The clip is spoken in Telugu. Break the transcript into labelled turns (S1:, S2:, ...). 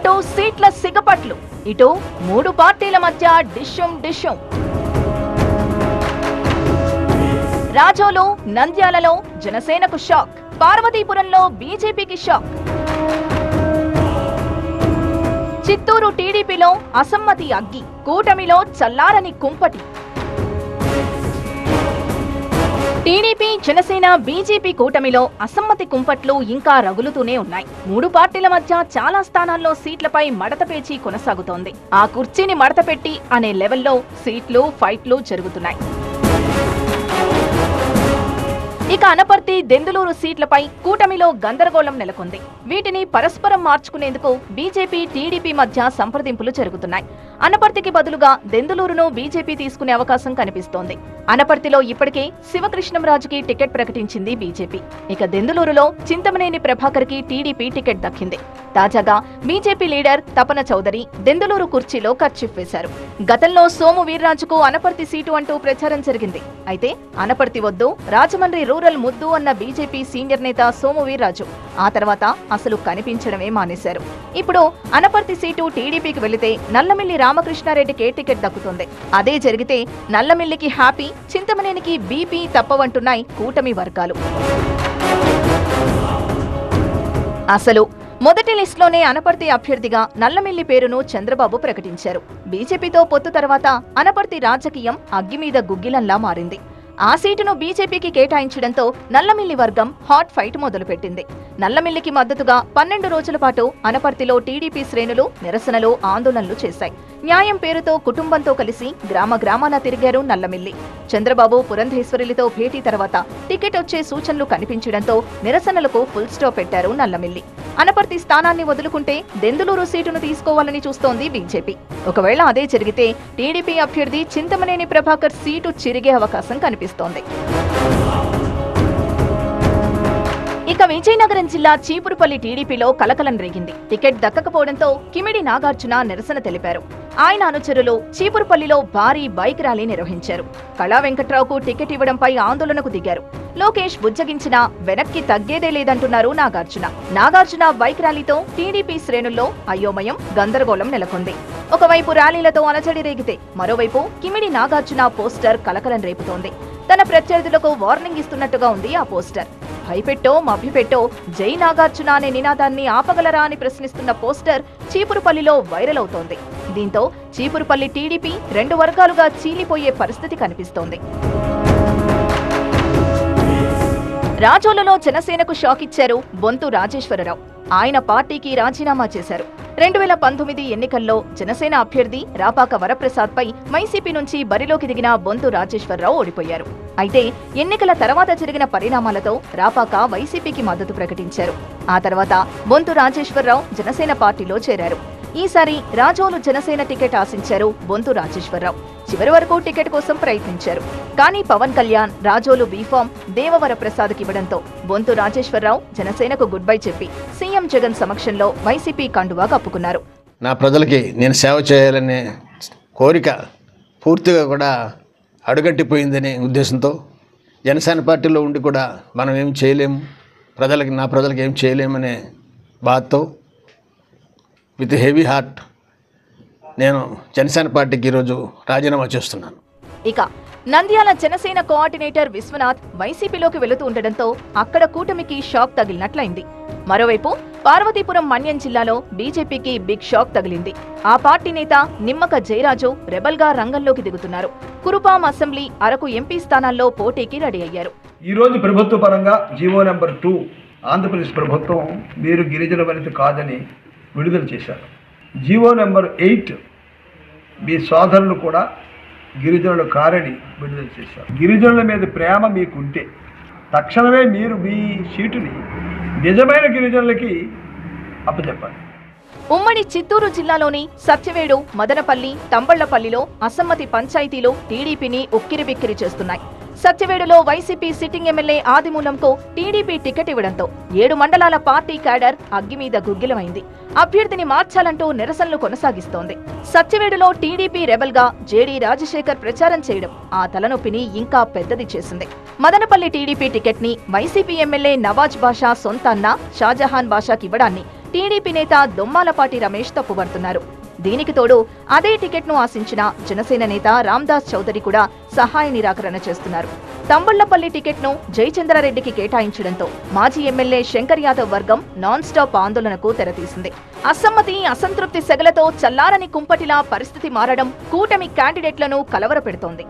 S1: అటు సీట్ల సిగపట్లు, ఇటు మూడు పార్టీల మధ్య డిష్యం. రాజోలు, నంద్యాలలో జనసేనకు షాక్, పార్వతీపురంలో బీజేపీకి షాక్. చిత్తూరు టీడీపీలో అసమ్మతి అగ్గి, కూటమిలో చల్లారని కుంపటి. టీడీపీ, జనసేన, బీజేపీ కూటమిలో అసమ్మతి కుంపట్లు ఇంకా రగులుతూనే ఉన్నాయి. మూడు పార్టీల మధ్య చాలా స్థానాల్లో సీట్లపై మడత పేచి కొనసాగుతోంది. ఆ కుర్చీని మడత పెట్టి అనే లెవెల్లో సీట్లు, ఫైట్లు జరుగుతున్నాయి. ఇక అనపర్తి, దెందులూరు సీట్లపై కూటమిలో గందరగోళం నెలకొంది. వీటిని పరస్పరం మార్చుకునేందుకు బీజేపీ, టీడీపీ మధ్య సంప్రదింపులు జరుగుతున్నాయి. అనపర్తికి బదులుగా దెందులూరును బీజేపీ తీసుకునే అవకాశం కనిపిస్తోంది. అనపర్తిలో ఇప్పటికే శివకృష్ణంరాజుకి టికెట్ ప్రకటించింది బీజేపీ. ఇక దెందులూరులో చింతమనేని ప్రభాకర్ కి టీడీపీ టికెట్ దక్కింది. తాజాగా బీజేపీ లీడర్ తపన చౌదరి దెందులూరు కుర్చీలో కర్చీఫ్ వేశారు. గతంలో సోము వీర్రాజుకు అనపర్తి సీటు అంటూ ప్రచారం జరిగింది. అయితే అనపర్తి వద్దు, రాజమండ్రి రూరల్ ముద్దు అన్న బీజేపీ సీనియర్ నేత సోము వీర్రాజు ఆ తర్వాత అసలు కనిపించడమే మానేశారు. ఇప్పుడు అనపర్తి సీటు టీడీపీకి వెళితే నల్లమిల్లి రామకృష్ణారెడ్డికే టికెట్ దక్కుతుంది. అదే జరిగితే నల్లమిల్లికి హ్యాపీ, చింతమనేనికి బీపీ తప్పవంటున్నాయి కూటమి వర్గాలు. అసలు మొదటి లిస్టులోనే అనపర్తి అభ్యర్థిగా నల్లమిల్లి పేరును చంద్రబాబు ప్రకటించారు. బీజేపీతో పొత్తు తర్వాత అనపర్తి రాజకీయం అగ్గిమీద గుగ్గిలంలా మారింది. ఆ సీటును బీజేపీకి కేటాయించడంతో నల్లమిల్లి వర్గం హాట్ ఫైట్ మొదలుపెట్టింది. నల్లమిల్లికి మద్దతుగా 12 రోజుల పాటు అనపర్తిలో టీడీపీ శ్రేణులు నిరసనలు, ఆందోళనలు చేశాయి. న్యాయం పేరుతో కుటుంబంతో కలిసి గ్రామాన తిరిగారు నల్లమిల్లి. చంద్రబాబు, పురంధేశ్వరులతో భేటీ తర్వాత టికెట్ వచ్చే సూచనలు కనిపించడంతో నిరసనలకు ఫుల్ స్టాప్ పెట్టారు నల్లమిల్లి. అనపర్తి స్థానాన్ని వదులుకుంటే దెందులూరు సీటును తీసుకోవాలని చూస్తోంది బీజేపీ. ఒకవేళ అదే జరిగితే టీడీపీ అభ్యర్థి చింతమనేని ప్రభాకర్ సీటు చిరిగే అవకాశం కనిపిస్తోంది. ఇక విజయనగరం జిల్లా చీపురుపల్లి టీడీపీలో కలకలం రేగింది. టికెట్ దక్కకపోవడంతో కిమిడి నాగార్జున నిరసన తెలిపారు. ఆయన అనుచరులు చీపురుపల్లిలో భారీ బైక్ ర్యాలీ నిర్వహించారు. కళా వెంకట్రావుకు టికెట్ ఇవ్వడంపై ఆందోళనకు దిగారు. లోకేష్ బుజ్జగించినా వెనక్కి తగ్గేదే లేదంటున్నారు నాగార్జున బైక్ ర్యాలీతో టీడీపీ శ్రేణుల్లో అయోమయం, గందరగోళం నెలకొంది. ఒకవైపు ర్యాలీలతో అలజడి రేగితే మరోవైపు కిమిడి నాగార్జున పోస్టర్ కలకలం రేపుతోంది. తన ప్రత్యర్థులకు వార్నింగ్ ఇస్తున్నట్టుగా ఉంది ఆ పోస్టర్. భయపెట్టో మభ్యపెట్టో జై నాగార్జున అనే నినాదాన్ని ఆపగలరా అని ప్రశ్నిస్తున్న పోస్టర్ చీపురుపల్లిలో వైరల్ అవుతోంది. దీంతో చీపురుపల్లి టీడీపీ 2 వర్గాలుగా చీలిపోయే పరిస్థితి కనిపిస్తోంది. రాజోలులో జనసేనకు షాక్ ఇచ్చారు బొంతు రాజేశ్వరరావు. ఆయన పార్టీకి రాజీనామా చేశారు. 2019 ఎన్నికల్లో జనసేన అభ్యర్థి రాపాక వరప్రసాద్ పై వైసీపీ నుంచి బరిలోకి దిగిన బొంతు రాజేశ్వరరావు ఓడిపోయారు. అయితే ఎన్నికల తర్వాత జరిగిన పరిణామాలతో రాపాక వైసీపీకి మద్దతు ప్రకటించారు. ఆ తర్వాత బొంతు రాజేశ్వరరావు జనసేన పార్టీలో చేరారు. ఈసారి రాజోలు జనసేన టికెట్ ఆశించారు బొంతు రాజేశ్వరరావు. చివరి వరకు టికెట్ కోసం ప్రయత్నించారు. కానీ పవన్ కళ్యాణ్ రాజోలు బీఫామ్ దేవవరప్రసాద్కి ఇవ్వడంతో బొంతు రాజేశ్వరరావు జనసేనకు గుడ్ బై చెప్పి సీఎం జగన్ సమక్షంలో వైసీపీ కండువా కప్పుకున్నారు.
S2: నా ప్రజలకి నేను సేవ చేయాలనే కోరిక పూర్తిగా కూడా అడుగట్టిపోయిందనే ఉద్దేశంతో జనసేన పార్టీలో ఉండి కూడా మనం ఏం చేయలేము, నా ప్రజలకు ఏం చేయలేమనే బాధతో విత్ హెవీ హార్ట్ నేను జనసేన పార్టీకి ఈరోజు రాజీనామా చేస్తున్నాను.
S1: ఇక నంద్యాల జనసేన కోఆర్డినేటర్ విశ్వనాథ్ వైసీపీలోకి వెళుతూ ఉండడంతో అక్కడ కూటమికి షాక్ తగిలినట్లయింది. మరోవైపు పార్వతీపురం మన్యం జిల్లాలో బీజేపీకి బిగ్ షాక్ తగిలింది. ఆ పార్టీ నేత నిమ్మక జయరాజు రెబల్గా రంగంలోకి దిగుతున్నారు. కురుపాం అసెంబ్లీ, అరకు ఎంపీ స్థానాల్లో పోటీకి రెడీ అయ్యారు.
S3: ఈ రోజు ప్రభుత్వ పరంగా జీవో నెంబర్ 2 ఆంధ్రప్రదేశ్ ప్రభుత్వం మీరు గిరిజన వనిత కాదని విడుదల చేశారు. జీవో నెంబర్ 8 మీ సోదరులు కూడా గిరిజనులు కారని విడుదల చేశారు. గిరిజనుల మీద ప్రేమ మీకుంటే తక్షణమే మీరు మీ సీటుని నిజమైన గిరిజనులకి అప్పచెప్పాలి.
S1: ఉమ్మడి చిత్తూరు జిల్లాలోని సత్యవేడు, మదనపల్లి, తంబళ్లపల్లిలో అసమ్మతి పంచాయతీలు టీడీపీని ఉక్కిరిబిక్కిరి చేస్తున్నాయి. సత్యవేడులో వైసీపీ సిట్టింగ్ ఎమ్మెల్యే ఆదిమూలంకు టీడీపీ టికెట్ ఇవ్వడంతో 7 మండలాల పార్టీ క్యాడర్ అగ్గిమీద గుగ్గిలమైంది. అభ్యర్థిని మార్చాలంటూ నిరసనలు కొనసాగిస్తోంది. సత్యవేడులో టీడీపీ రెబల్గా జేడీ రాజశేఖర్ ప్రచారం చేయడం ఆ తలనొప్పిని ఇంకా పెద్దది చేసింది. మదనపల్లి టీడీపీ టికెట్ ని వైసీపీ ఎమ్మెల్యే నవాజ్ బాషా సొంత అన్న షాజహాన్ బాషాకి ఇవ్వడాన్ని టీడీపీ నేత దొమ్మాలపాటి రమేష్ తప్పుపడుతున్నారు. దీనికి తోడు అదే టికెట్ను ఆశించిన జనసేన నేత రామ్దాస్ చౌదరి కూడా సహాయ నిరాకరణ చేస్తున్నారు. తంబళ్లపల్లి టికెట్ను జయచంద్రారెడ్డికి కేటాయించడంతో మాజీ ఎమ్మెల్యే శంకర్ యాదవ్ వర్గం నాన్ స్టాప్ ఆందోళనకు తెరతీసింది. అసమ్మతి, అసంతృప్తి సెగలతో చల్లారని కుంపటిలా పరిస్థితి మారడం కూటమి క్యాండిడేట్లను కలవరపెడుతోంది.